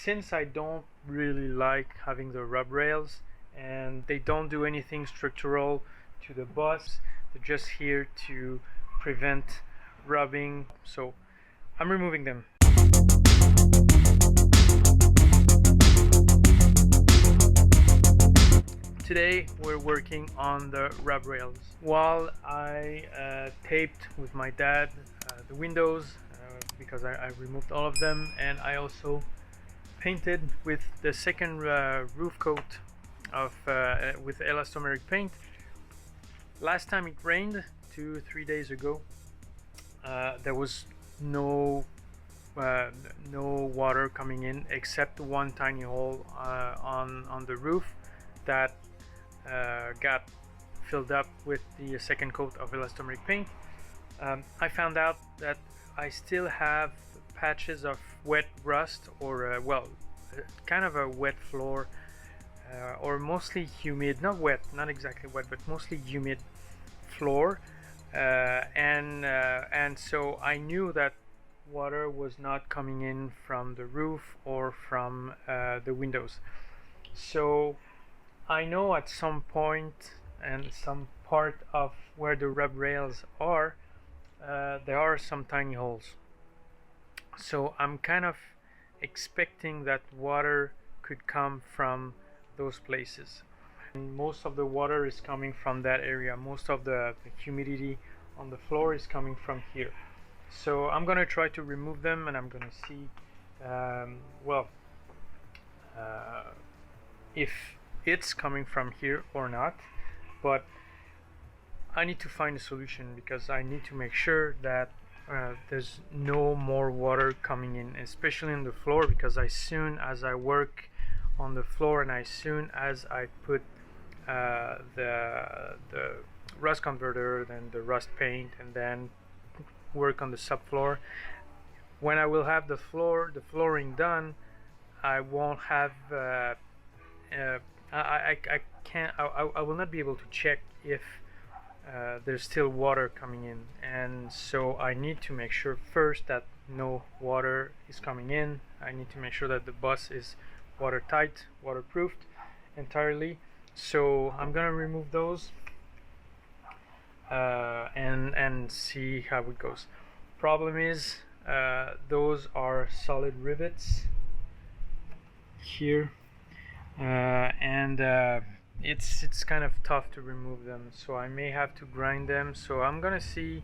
since I don't really like having the rub rails and they don't do anything structural to the bus, they're just here to prevent rubbing, so I'm removing them. Today we're working on the rub rails. While I taped with my dad the windows because I removed all of them, and I also painted with the second roof coat of with elastomeric paint. Last time it rained 2-3 days ago, there was no water coming in except one tiny hole on the roof that got filled up with the second coat of elastomeric paint. I found out that I still have patches of wet rust, or kind of a wet floor, or mostly humid, not wet, not exactly wet, but mostly humid floor, and so I knew that water was not coming in from the roof or from the windows. So I know at some point and some part of where the rub rails are, there are some tiny holes. So I'm kind of expecting that water could come from those places. And most of the water is coming from that area. Most of the humidity on the floor is coming from here. So I'm gonna try to remove them, and I'm gonna see if it's coming from here or not. But I need to find a solution, because I need to make sure that there's no more water coming in, especially in the floor, because as soon as I work on the floor and as soon as I put the rust converter, then the rust paint, and then work on the subfloor, when I will have the flooring done, I won't have I will not be able to check if there's still water coming in, and so I need to make sure first that no water is coming in. I need to make sure that the bus is watertight, waterproofed entirely. So I'm gonna remove those and see how it goes. Problem is, those are solid rivets here, and it's kind of tough to remove them, so I may have to grind them. So I'm gonna see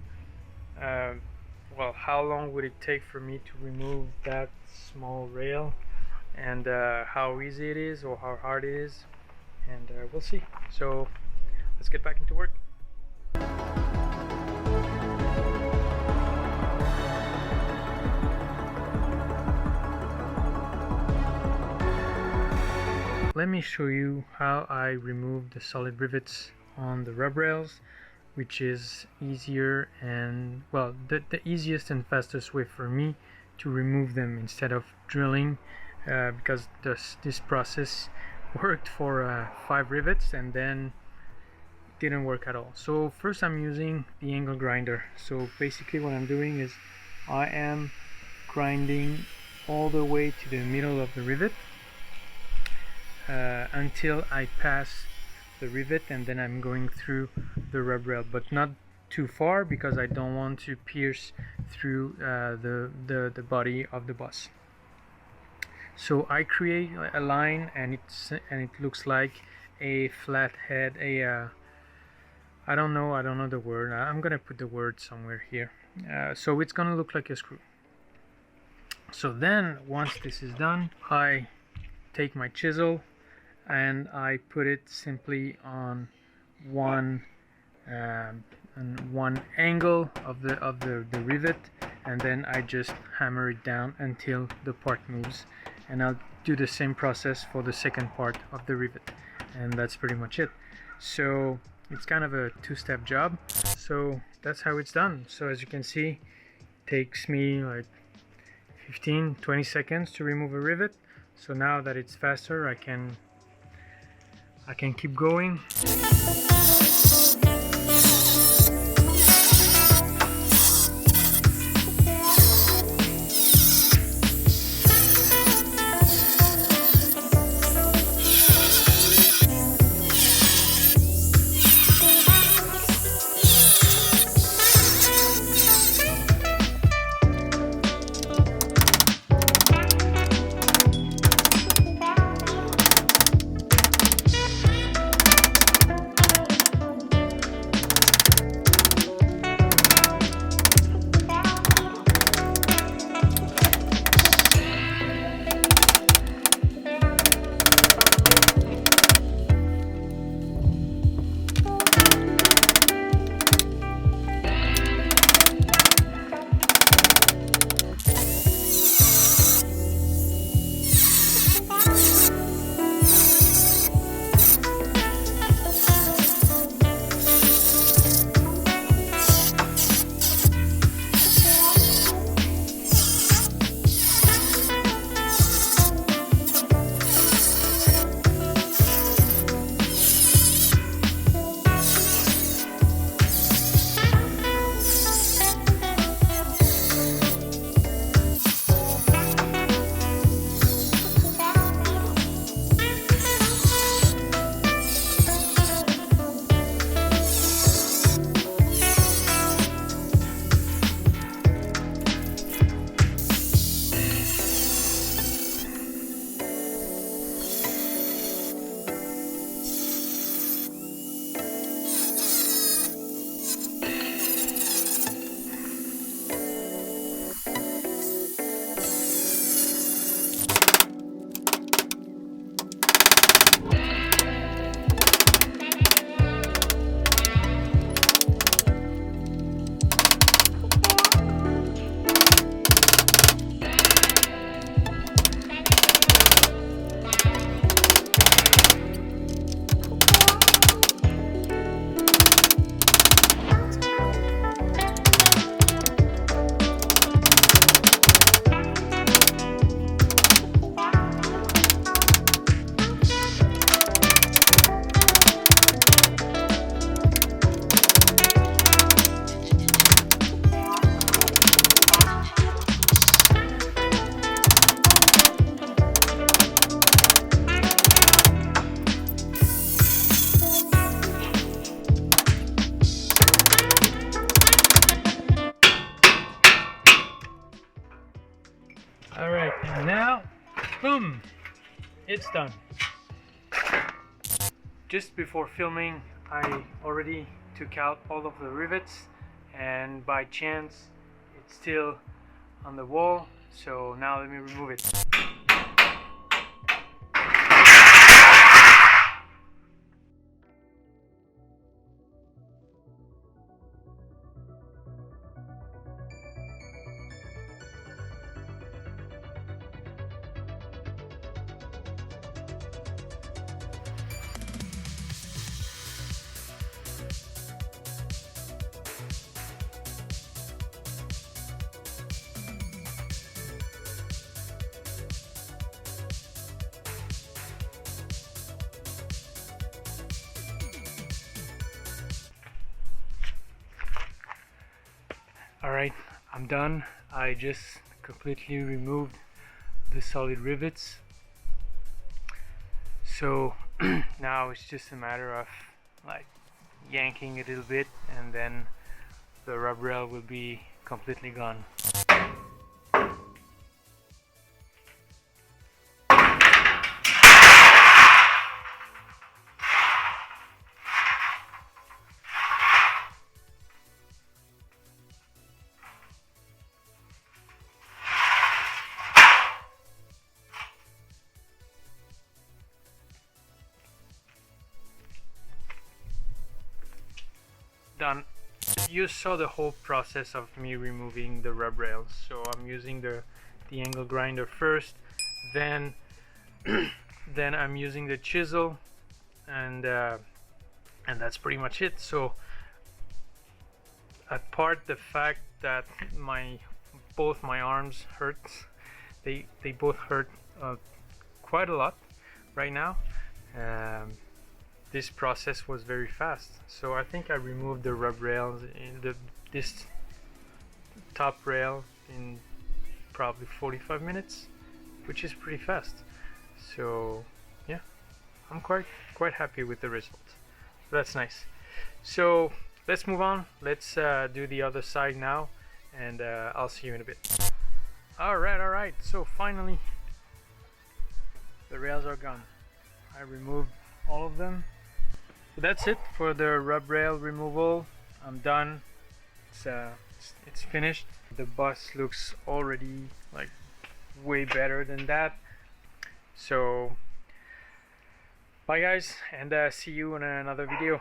how long would it take for me to remove that small rail, and how easy it is or how hard it is, and we'll see. So let's get back into work. Let me show you how I remove the solid rivets on the rub rails, which is easier and the easiest and fastest way for me to remove them instead of drilling, because this process worked for 5 rivets and then didn't work at all. So first I'm using the angle grinder. So basically what I'm doing is I am grinding all the way to the middle of the rivet until I pass the rivet, and then I'm going through the rub rail, but not too far because I don't want to pierce through the body of the bus. So I create a line, and it looks like a flat head, I don't know the word. I'm gonna put the word somewhere here. So it's gonna look like a screw. So then once this is done, I take my chisel and I put it simply on one angle of the rivet, and then I just hammer it down until the part moves, and I'll do the same process for the second part of the rivet, and that's pretty much it. So it's kind of a two-step job. So that's how it's done. So as you can see, it takes me like 15-20 seconds to remove a rivet. So now that it's faster, I can keep going. Boom! It's done. Just before filming, I already took out all of the rivets, and by chance it's still on the wall, so now let me remove it. Alright, I'm done. I just completely removed the solid rivets. So now it's just a matter of like yanking a little bit, and then the rub rail will be completely gone. Done. You saw the whole process of me removing the rub rails. So I'm using the angle grinder first, then then I'm using the chisel, and that's pretty much it. So apart the fact that both my arms hurt, they both hurt quite a lot right now. This process was very fast, so I think I removed the rub rails in this top rail in probably 45 minutes, which is pretty fast. So yeah, I'm quite happy with the result. That's nice. So let's move on. Let's do the other side now, and I'll see you in a bit. Alright, so finally the rails are gone. I removed all of them. So that's it for the rub rail removal. I'm done. It's finished. The bus looks already like way better than that. So bye guys, and see you in another video.